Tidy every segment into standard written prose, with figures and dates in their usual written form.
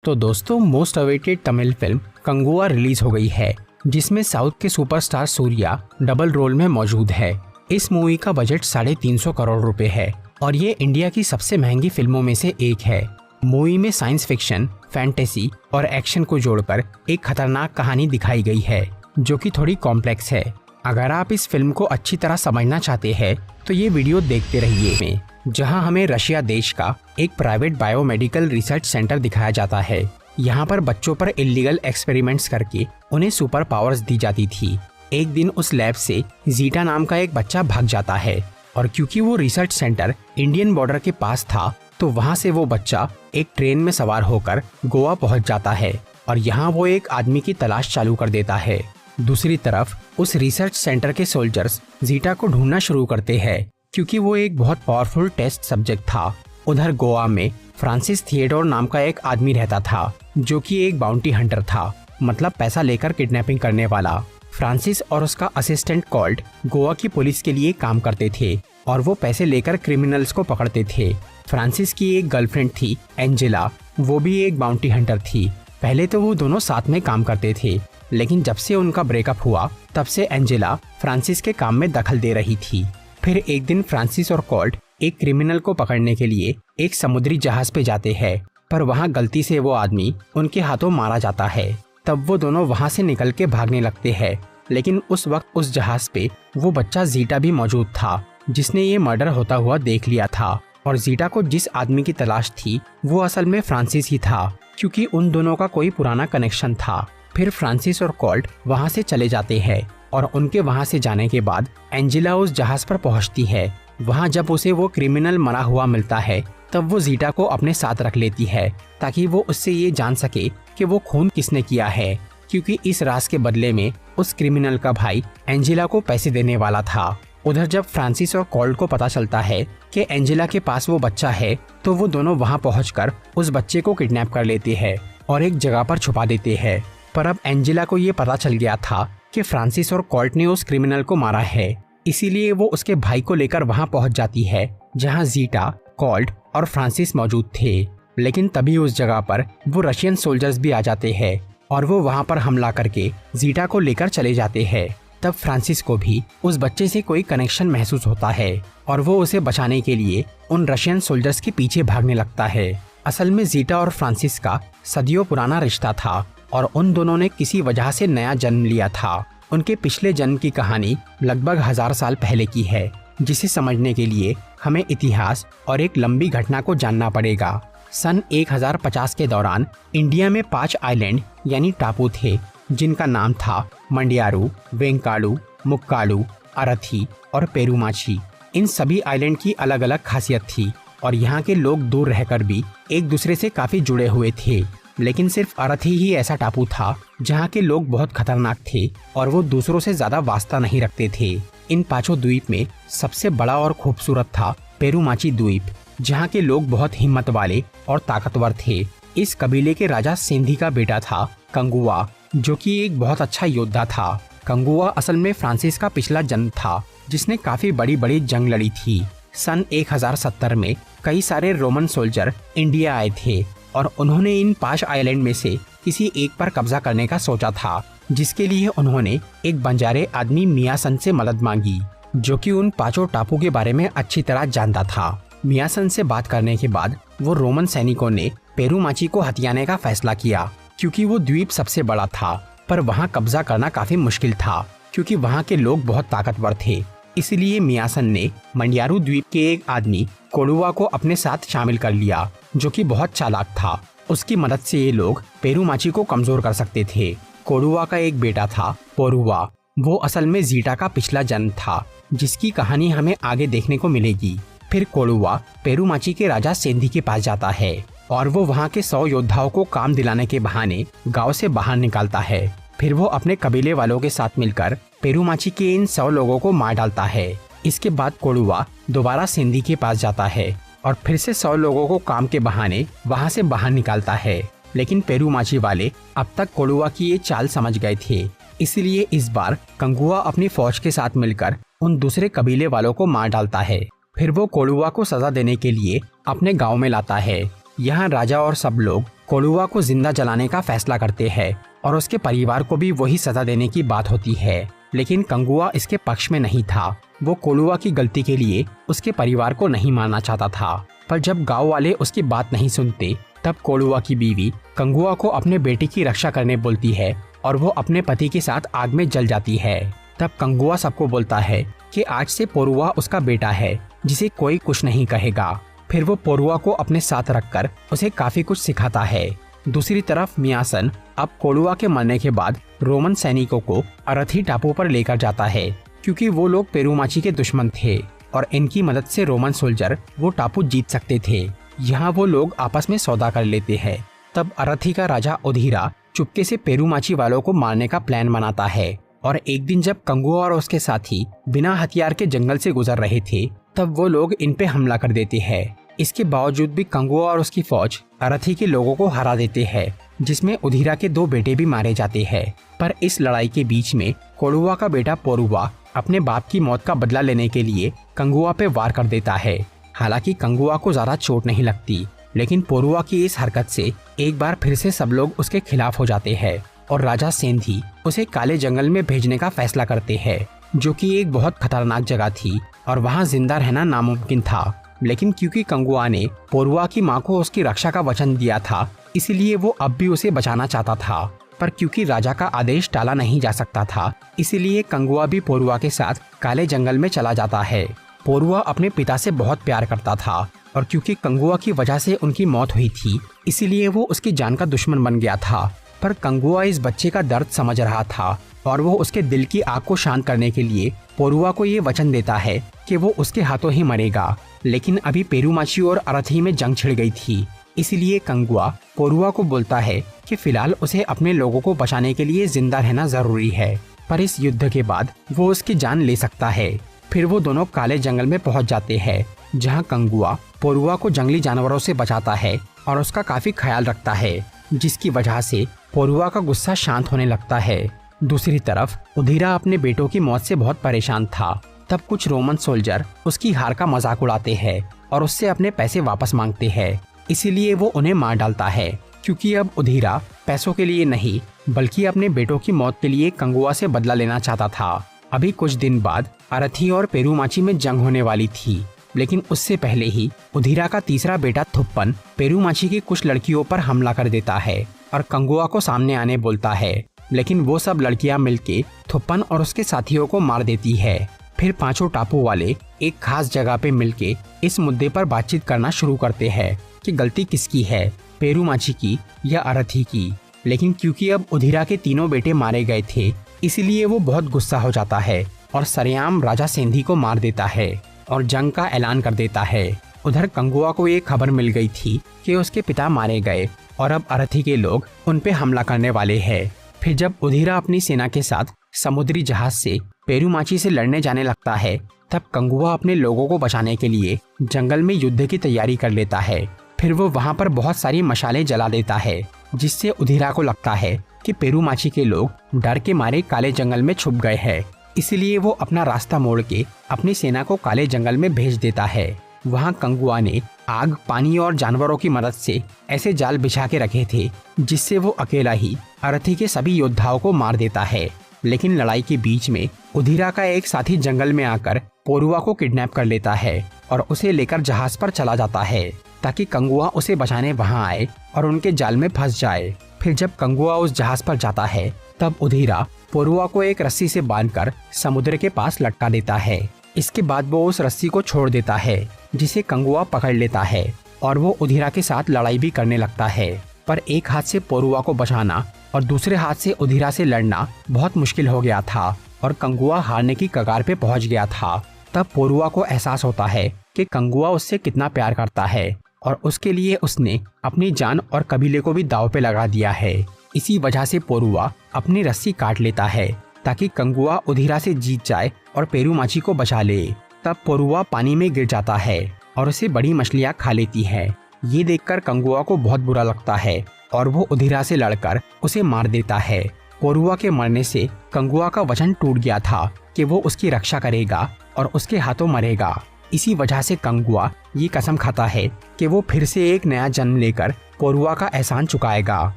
तो दोस्तों, most awaited Tamil film Kanguva release हो गई है, जिसमें साउथ के सुपरस्टार सूर्या डबल रोल में मौजूद है। इस मूवी का बजट 350 करोड़ रुपए है और ये इंडिया की सबसे महंगी फिल्मों में से एक है। मूवी में साइंस फिक्शन, फैंटेसी और एक्शन को जोड़कर एक खतरनाक कहानी दिखाई गई है, जो कि थोड़ी कॉम्प्लेक्स है। अगर आप इस फिल्म को अच्छी तरह समझना चाहते हैं तो ये वीडियो देखते रहिए, जहां हमें रशिया देश का एक प्राइवेट बायोमेडिकल रिसर्च सेंटर दिखाया जाता है। यहाँ पर बच्चों पर इलीगल एक्सपेरिमेंट्स करके उन्हें सुपर पावर्स दी जाती थी। एक दिन उस लैब से जीटा नाम का एक बच्चा भाग जाता है और क्योंकि वो रिसर्च सेंटर इंडियन बॉर्डर के पास था, तो वहाँ से वो बच्चा एक ट्रेन में सवार होकर गोवा पहुँच जाता है और यहाँ वो एक आदमी की तलाश चालू कर देता है। दूसरी तरफ उस रिसर्च सेंटर के सोल्जर्स जीटा को ढूंढना शुरू करते हैं, क्योंकि वो एक बहुत पावरफुल टेस्ट सब्जेक्ट था। उधर गोवा में फ्रांसिस थिएडोर नाम का एक आदमी रहता था, जो कि एक बाउंटी हंटर था, मतलब पैसा लेकर किडनैपिंग करने वाला। फ्रांसिस और उसका असिस्टेंट कॉल्ट गोवा की पुलिस के लिए काम करते थे और वो पैसे लेकर क्रिमिनल्स को पकड़ते थे। फ्रांसिस की एक गर्लफ्रेंड थी एंजेला, वो भी एक बाउंटी हंटर थी। पहले तो वो दोनों साथ में काम करते थे, लेकिन जब से उनका ब्रेकअप हुआ तब से एंजेला फ्रांसिस के काम में दखल दे रही थी। फिर एक दिन फ्रांसिस और कॉल्ट एक क्रिमिनल को पकड़ने के लिए एक समुद्री जहाज पे जाते हैं, पर वहाँ गलती से वो आदमी उनके हाथों मारा जाता है। तब वो दोनों वहाँ से निकल के भागने लगते हैं, लेकिन उस वक्त उस जहाज पे वो बच्चा जीटा भी मौजूद था, जिसने ये मर्डर होता हुआ देख लिया था। और जीटा को जिस आदमी की तलाश थी वो असल में फ्रांसिस ही था, क्योंकि उन दोनों का कोई पुराना कनेक्शन था। फिर फ्रांसिस और कॉल्ट वहाँ से चले जाते हैं और उनके वहाँ से जाने के बाद एंजेला उस जहाज पर पहुँचती है। वहाँ जब उसे वो क्रिमिनल मरा हुआ मिलता है, तब वो जीटा को अपने साथ रख लेती है, ताकि वो उससे ये जान सके कि वो खून किसने किया है, क्योंकि इस राज के बदले में उस क्रिमिनल का भाई एंजेला को पैसे देने वाला था। उधर जब फ्रांसिस और कॉल्ट को पता चलता है कि एंजेला के पास वो बच्चा है, तो वो दोनों वहाँ पहुँचकर उस बच्चे को किडनैप कर लेते हैं और एक जगह पर छुपा देते हैं। पर अब एंजेला को ये पता चल गया था कि फ्रांसिस और कॉल्ट ने उस क्रिमिनल को मारा है, इसीलिए वो उसके भाई को लेकर वहाँ पहुँच जाती है, जहाँ जीटा, कॉल्ट और फ्रांसिस मौजूद थे। लेकिन तभी उस जगह पर वो रशियन सोल्जर्स भी आ जाते हैं और वो वहाँ पर हमला करके जीटा को लेकर चले जाते हैं। तब फ्रांसिस को भी उस बच्चे से कोई कनेक्शन महसूस होता है और वो उसे बचाने के लिए उन रशियन सोल्जर्स के पीछे भागने लगता है। असल में जीटा और फ्रांसिस का सदियों पुराना रिश्ता था और उन दोनों ने किसी वजह से नया जन्म लिया था। उनके पिछले जन्म की कहानी लगभग 1000 साल पहले की है, जिसे समझने के लिए हमें इतिहास और एक लंबी घटना को जानना पड़ेगा। सन 1050 के दौरान इंडिया में 5 आइलैंड यानी टापू थे, जिनका नाम था मंडियारू, वेंकाडू, मुक्काडू, अरथी और पेरुमाची। इन सभी आइलैंड की अलग अलग खासियत थी और यहाँ के लोग दूर रहकर भी एक दूसरे से काफी जुड़े हुए थे। लेकिन सिर्फ अरथी ही ऐसा टापू था जहाँ के लोग बहुत खतरनाक थे और वो दूसरों से ज्यादा वास्ता नहीं रखते थे। इन 5 द्वीप में सबसे बड़ा और खूबसूरत था पेरुमाची द्वीप, जहाँ के लोग बहुत हिम्मत वाले और ताकतवर थे। इस कबीले के राजा सिंधी का बेटा था कंगुआ, जो कि एक बहुत अच्छा योद्धा था। कंगुआ असल में फ्रांसिस का पिछला जन्म था, जिसने काफी बड़ी बड़ी जंग लड़ी थी। सन 1070 में कई सारे रोमन सोल्जर इंडिया आए थे और उन्होंने इन 5 आइलैंड में से किसी एक पर कब्जा करने का सोचा था, जिसके लिए उन्होंने एक बंजारे आदमी मियासन से मदद मांगी, जो कि उन 5 टापू के बारे में अच्छी तरह जानता था। मियासन से बात करने के बाद वो रोमन सैनिकों ने पेरुमाची को हथियाने का फैसला किया, क्योंकि वो द्वीप सबसे बड़ा था, पर वहाँ कब्जा करना काफी मुश्किल था, क्योंकि वहाँ के लोग बहुत ताकतवर थे। इसलिए मियासन ने मंडियारू द्वीप के एक आदमी कोडुआ को अपने साथ शामिल कर लिया, जो कि बहुत चालाक था। उसकी मदद से ये लोग पेरुमाची को कमजोर कर सकते थे। कोडुआ का एक बेटा था पोरुआ, वो असल में जीटा का पिछला जन्म था, जिसकी कहानी हमें आगे देखने को मिलेगी। फिर कोडुआ पेरुमाची के राजा सेंधी के पास जाता है और वो वहाँ के 100 योद्धाओं को काम दिलाने के बहाने गांव से बाहर निकालता है। फिर वो अपने कबीले वालों के साथ मिलकर पेरुमाची के इन 100 लोगों को मार डालता है। इसके बाद कोडुआ दोबारा सिंधी के पास जाता है और फिर से 100 लोगों को काम के बहाने वहाँ से बाहर निकालता है। लेकिन पेरुमाची वाले अब तक कोडुआ की ये चाल समझ गए थे, इसलिए इस बार कंगुआ अपनी फौज के साथ मिलकर उन दूसरे कबीले वालों को मार डालता है। फिर वो कोडुआ को सजा देने के लिए अपने गांव में लाता है। यहाँ राजा और सब लोग कोलुआ को जिंदा जलाने का फैसला करते हैं और उसके परिवार को भी वही सजा देने की बात होती है। लेकिन कंगुआ इसके पक्ष में नहीं था। वो कोलुआ की गलती के लिए उसके परिवार को नहीं मारना चाहता था। पर जब गांव वाले उसकी बात नहीं सुनते तब कोलुआ की बीवी कंगुआ को अपने बेटे की रक्षा करने बोलती है और वो अपने पति के साथ आग में जल जाती है। तब कंगुआ सबको बोलता है कि आज से पोरुआ उसका बेटा है जिसे कोई कुछ नहीं कहेगा। फिर वो पोरुआ को अपने साथ रखकर उसे काफी कुछ सिखाता है। दूसरी तरफ मियासन अब कोलुआ के मरने के बाद रोमन सैनिकों को अरथी टापू पर लेकर जाता है, क्योंकि वो लोग पेरुमाची के दुश्मन थे और इनकी मदद से रोमन सोल्जर वो टापू जीत सकते थे। यहाँ वो लोग आपस में सौदा कर लेते हैं। तब अरथी का राजा उधीरा चुपके से पेरुमाची वालों को मारने का प्लान बनाता है और एक दिन जब कंगुआ और उसके साथी बिना हथियार के जंगल से गुजर रहे थे तब वो लोग इन पे हमला कर देते हैं। इसके बावजूद भी कंगुआ और उसकी फौज अरथी के लोगों को हरा देते हैं, जिसमें उधीरा के 2 बेटे भी मारे जाते हैं। पर इस लड़ाई के बीच में कोलुआ का बेटा पोरुआ अपने बाप की मौत का बदला लेने के लिए कंगुआ पे वार कर देता है। हालांकि कंगुआ को ज्यादा चोट नहीं लगती, लेकिन पोरुआ की इस हरकत से एक बार फिर से सब लोग उसके खिलाफ हो जाते हैं और राजा सेंधी उसे काले जंगल में भेजने का फैसला करते हैं, जो कि एक बहुत खतरनाक जगह थी और वहाँ जिंदा रहना नामुमकिन था। लेकिन क्योंकि कंगुआ ने पोरुआ की मां को उसकी रक्षा का वचन दिया था, इसलिए वो अब भी उसे बचाना चाहता था। पर क्योंकि राजा का आदेश टाला नहीं जा सकता था, इसलिए कंगुआ भी पोरुआ के साथ काले जंगल में चला जाता है। पोरुआ अपने पिता से बहुत प्यार करता था और क्योंकि कंगुआ की वजह से उनकी मौत हुई थी, इसलिए वो उसकी जान का दुश्मन बन गया था। पर कंगुआ इस बच्चे का दर्द समझ रहा था और वो उसके दिल की आग को शांत करने के लिए पोरुआ को ये वचन देता है कि वो उसके हाथों ही मरेगा। लेकिन अभी पेरुमाची और अरथी में जंग छिड़ गई थी, इसलिए कंगुआ पोरुआ को बोलता है कि फिलहाल उसे अपने लोगों को बचाने के लिए जिंदा रहना जरूरी है, पर इस युद्ध के बाद वो उसकी जान ले सकता है। फिर वो दोनों काले जंगल में पहुंच जाते हैं, जहां कंगुआ पोरुआ को जंगली जानवरों से बचाता है और उसका काफी ख्याल रखता है, जिसकी वजह से पोरुआ का गुस्सा शांत होने लगता है। दूसरी तरफ उधीरा अपने बेटों की मौत से बहुत परेशान था। तब कुछ रोमन सोल्जर उसकी हार का मजाक उड़ाते हैं और उससे अपने पैसे वापस मांगते हैं, इसीलिए वो उन्हें मार डालता है। क्योंकि अब उधीरा पैसों के लिए नहीं बल्कि अपने बेटों की मौत के लिए कंगुआ से बदला लेना चाहता था। अभी कुछ दिन बाद अरथी और पेरुमाची में जंग होने वाली थी, लेकिन उससे पहले ही उधीरा का तीसरा बेटा थुप्पन पेरुमाची की कुछ लड़कियों पर हमला कर देता है और कंगुआ को सामने आने बोलता है। लेकिन वो सब लड़कियां मिलके थुप्पन और उसके साथियों को मार देती है। फिर 5 टापू वाले एक खास जगह पे मिलके इस मुद्दे पर बातचीत करना शुरू करते हैं कि गलती किसकी है, पेरुमाची की या अरथी की। लेकिन क्योंकि अब उधीरा के 3 बेटे मारे गए थे, इसलिए वो बहुत गुस्सा हो जाता है और सरेआम राजा सेंधी को मार देता है और जंग का ऐलान कर देता है। उधर कंगुआ को ये खबर मिल गई थी कि उसके पिता मारे गए और अब अरथी के लोग उन पे हमला करने वाले हैं। फिर जब उधीरा अपनी सेना के साथ समुद्री जहाज से पेरुमाची से लड़ने जाने लगता है, तब कंगुआ अपने लोगों को बचाने के लिए जंगल में युद्ध की तैयारी कर लेता है। फिर वो वहाँ पर बहुत सारी मशालें जला देता है, जिससे उधीरा को लगता है कि पेरुमाची के लोग डर के मारे काले जंगल में छुप गए हैं। इसलिए वो अपना रास्ता मोड़ के अपनी सेना को काले जंगल में भेज देता है। वहाँ कंगुआ ने आग, पानी और जानवरों की मदद से ऐसे जाल बिछा के रखे थे जिससे वो अकेला ही अरथी के सभी योद्धाओं को मार देता है। लेकिन लड़ाई के बीच में उधीरा का एक साथी जंगल में आकर पोरुआ को किडनैप कर लेता है और उसे लेकर जहाज पर चला जाता है ताकि कंगुआ उसे बचाने वहां आए और उनके जाल में फंस जाए। फिर जब कंगुआ उस जहाज पर जाता है, तब उधीरा पोरुआ को एक रस्सी से बांधकर समुद्र के पास लटका देता है। इसके बाद वो उस रस्सी को छोड़ देता है, जिसे कंगुआ पकड़ लेता है और वो उधीरा के साथ लड़ाई भी करने लगता है। पर एक हाथ से पोरुआ को बचाना और दूसरे हाथ से उधीरा से लड़ना बहुत मुश्किल हो गया था और कंगुआ हारने की कगार पे पहुंच गया था। तब पोरुआ को एहसास होता है कि कंगुआ उससे कितना प्यार करता है और उसके लिए उसने अपनी जान और कबीले को भी दांव पे लगा दिया है। इसी वजह से पोरुआ अपनी रस्सी काट लेता है ताकि कंगुआ उधीरा से जीत जाए और पेरुमाची को बचा ले। तब पोरुआ पानी में गिर जाता है और उसे बड़ी मछलियां खा लेती है। ये देखकर कंगुआ को बहुत बुरा लगता है और वो उधीरा से लड़कर उसे मार देता है। पोरुआ के मरने से कंगुआ का वचन टूट गया था कि वो उसकी रक्षा करेगा और उसके हाथों मरेगा। इसी वजह से कंगुआ ये कसम खाता है कि वो फिर से एक नया जन्म लेकर पोरुआ का एहसान चुकाएगा।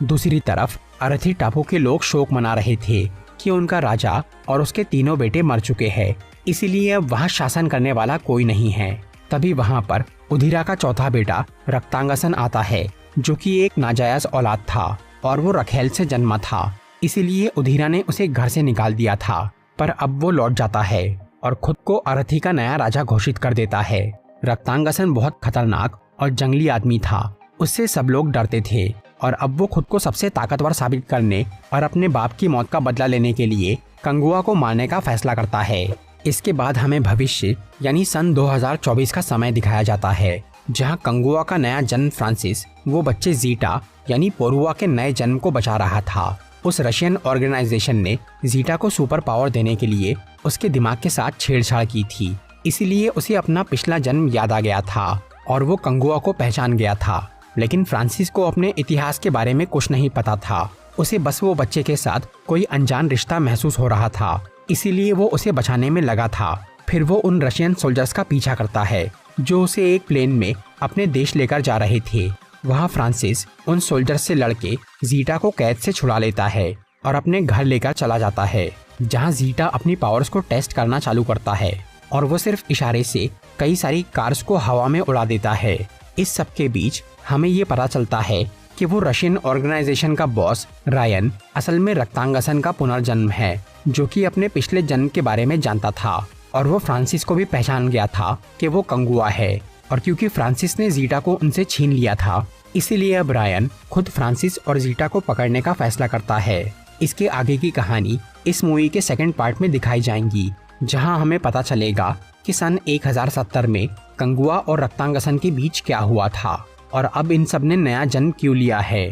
दूसरी तरफ अरथी टापू के लोग शोक मना रहे थे कि उनका राजा और उसके तीनों बेटे मर चुके हैं, इसीलिए अब वहाँ शासन करने वाला कोई नहीं है। तभी वहाँ पर उधिरा का चौथा बेटा रक्तांगसन आता है, जो कि एक नाजायज औलाद था और वो रखेल से जन्मा था, इसीलिए उधिरा ने उसे घर से निकाल दिया था। पर अब वो लौट जाता है और खुद को अरथी का नया राजा घोषित कर देता है। रक्तांगसन बहुत खतरनाक और जंगली आदमी था, उससे सब लोग डरते थे और अब वो खुद को सबसे ताकतवर साबित करने और अपने बाप की मौत का बदला लेने के लिए कंगुआ को मारने का फैसला करता है। इसके बाद हमें भविष्य यानी सन 2024 का समय दिखाया जाता है, जहां कंगुआ का नया जन्म फ्रांसिस वो बच्चे जीटा यानी पोरुआ के नए जन्म को बचा रहा था। उस रशियन ऑर्गेनाइजेशन ने जीटा को सुपर पावर देने के लिए उसके दिमाग के साथ छेड़छाड़ की थी, इसीलिए उसे अपना पिछला जन्म याद आ गया था और वो कंगुआ को पहचान गया था। लेकिन फ्रांसिस को अपने इतिहास के बारे में कुछ नहीं पता था, उसे बस वो बच्चे के साथ कोई अनजान रिश्ता महसूस हो रहा था, इसीलिए वो उसे बचाने में लगा था। फिर वो उन रशियन सोल्जर्स का पीछा करता है जो उसे एक प्लेन में अपने देश लेकर जा रहे थे। वहाँ फ्रांसिस उन सोल्जर्स से लड़के जीटा को कैद से छुड़ा लेता है और अपने घर लेकर चला जाता है, जहाँ जीटा अपनी पावर्स को टेस्ट करना चालू करता है और वो सिर्फ इशारे से कई सारी कार्स को हवा में उड़ा देता है। इस सब के बीच हमें ये पता चलता है कि वो रशियन ऑर्गेनाइजेशन का बॉस रायन असल में रक्तांगसन का पुनर्जन्म है, जो कि अपने पिछले जन्म के बारे में जानता था और वो फ्रांसिस को भी पहचान गया था कि वो कंगुआ है। और क्योंकि फ्रांसिस ने जीटा को उनसे छीन लिया था, इसीलिए अब रायन खुद फ्रांसिस और जीटा को पकड़ने का फैसला करता है। इसके आगे की कहानी इस मूवी के सेकंड पार्ट में दिखाई जाएंगी, जहां हमें पता चलेगा कि सन 1070 में कंगुआ और रक्तांगसन के बीच क्या हुआ था और अब इन सब ने नया जन्म क्यों लिया है।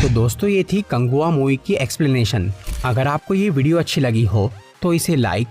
तो दोस्तों, ये थी कंगुआ मूवी की एक्सप्लेनेशन। अगर आपको ये वीडियो अच्छी लगी हो तो इसे लाइक,